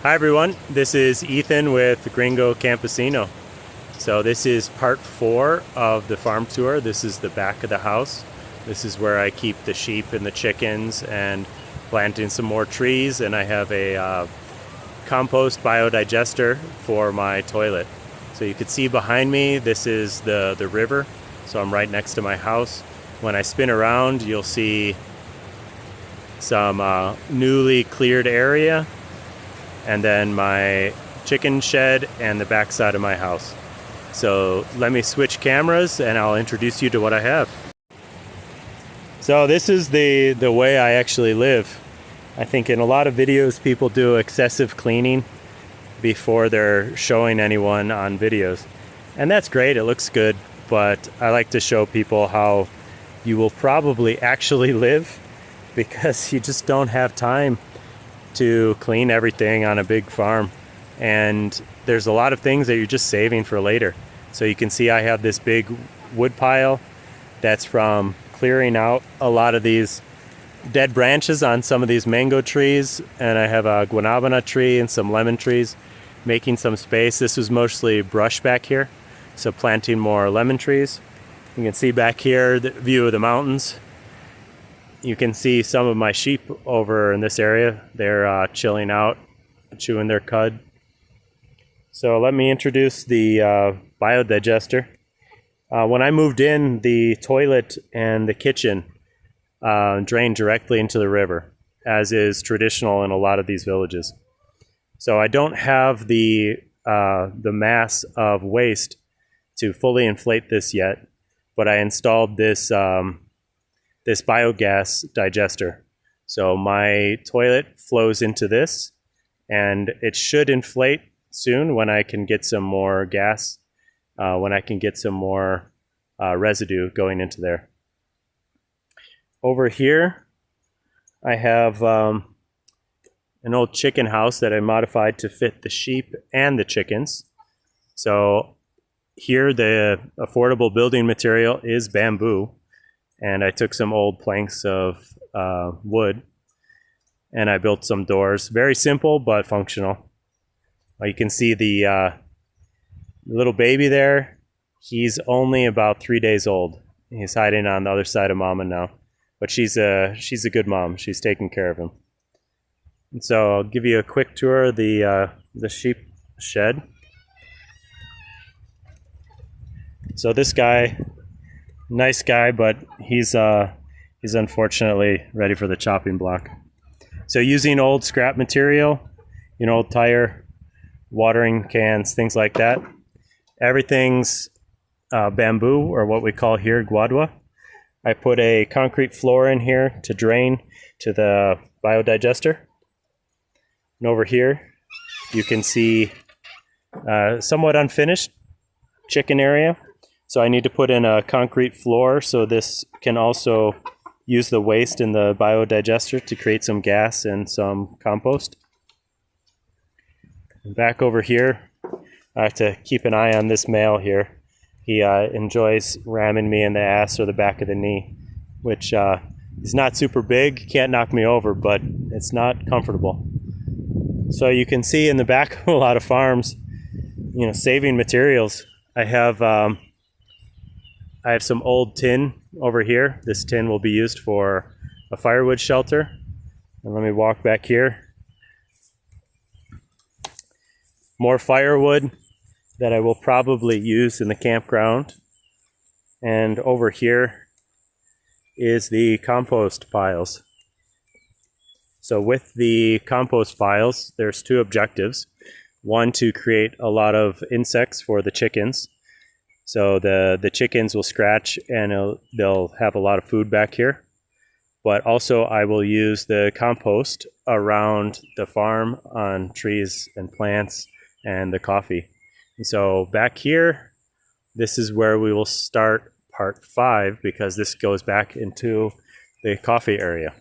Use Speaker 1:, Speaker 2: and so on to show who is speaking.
Speaker 1: Hi everyone, this is Ethan with Gringo Campesino. So this is part 4 of the farm tour. This is the back of the house. This is where I keep the sheep and the chickens and planting some more trees, and I have a compost biodigester for my toilet. So you can see behind me, this is the river. So I'm right next to my house. When I spin around, you'll see some newly cleared area, and then my chicken shed and the back side of my house. So let me switch cameras and I'll introduce you to what I have. So this is the way I actually live. I think in a lot of videos people do excessive cleaning before they're showing anyone on videos. And that's great, it looks good, but I like to show people how you will probably actually live, because you just don't have time to clean everything on a big farm. And there's a lot of things that you're just saving for later. So you can see I have this big wood pile that's from clearing out a lot of these dead branches on some of these mango trees, and I have a guanabana tree and some lemon trees, making some space. This was mostly brush back here, so planting more lemon trees. You can see back here the view of the mountains. You can see some of my sheep over in this area. They're chilling out, chewing their cud. So let me introduce the biodigester. When I moved in, the toilet and the kitchen drained directly into the river, as is traditional in a lot of these villages. So I don't have the mass of waste to fully inflate this yet, but I installed this biogas digester. So my toilet flows into this, and it should inflate soon when I can get some more gas, when I can get some more residue going into there. Over here, I have an old chicken house that I modified to fit the sheep and the chickens. So here the affordable building material is bamboo. And I took some old planks of wood and I built some doors. Very simple, but functional. You can see the little baby there. He's only about 3 days old. He's hiding on the other side of Mama now. But she's a good mom. She's taking care of him. And so I'll give you a quick tour of the sheep shed. So this guy, nice guy, but he's unfortunately ready for the chopping block. So using old scrap material, old tire, watering cans, things like that. Everything's bamboo, or what we call here guadua. I put a concrete floor in here to drain to the biodigester. And over here, you can see somewhat unfinished chicken area. So I need to put in a concrete floor so this can also use the waste in the biodigester to create some gas and some compost. And back over here, I have to keep an eye on this male here. He enjoys ramming me in the ass or the back of the knee, which is not super big, can't knock me over, but it's not comfortable. So you can see in the back of a lot of farms, saving materials. I have some old tin over here. This tin will be used for a firewood shelter. And let me walk back here. More firewood that I will probably use in the campground. And over here is the compost piles. So with the compost piles, there's two objectives. One, to create a lot of insects for the chickens. So the chickens will scratch and they'll have a lot of food back here. But also I will use the compost around the farm on trees and plants and the coffee. And so back here, this is where we will start part 5, because this goes back into the coffee area.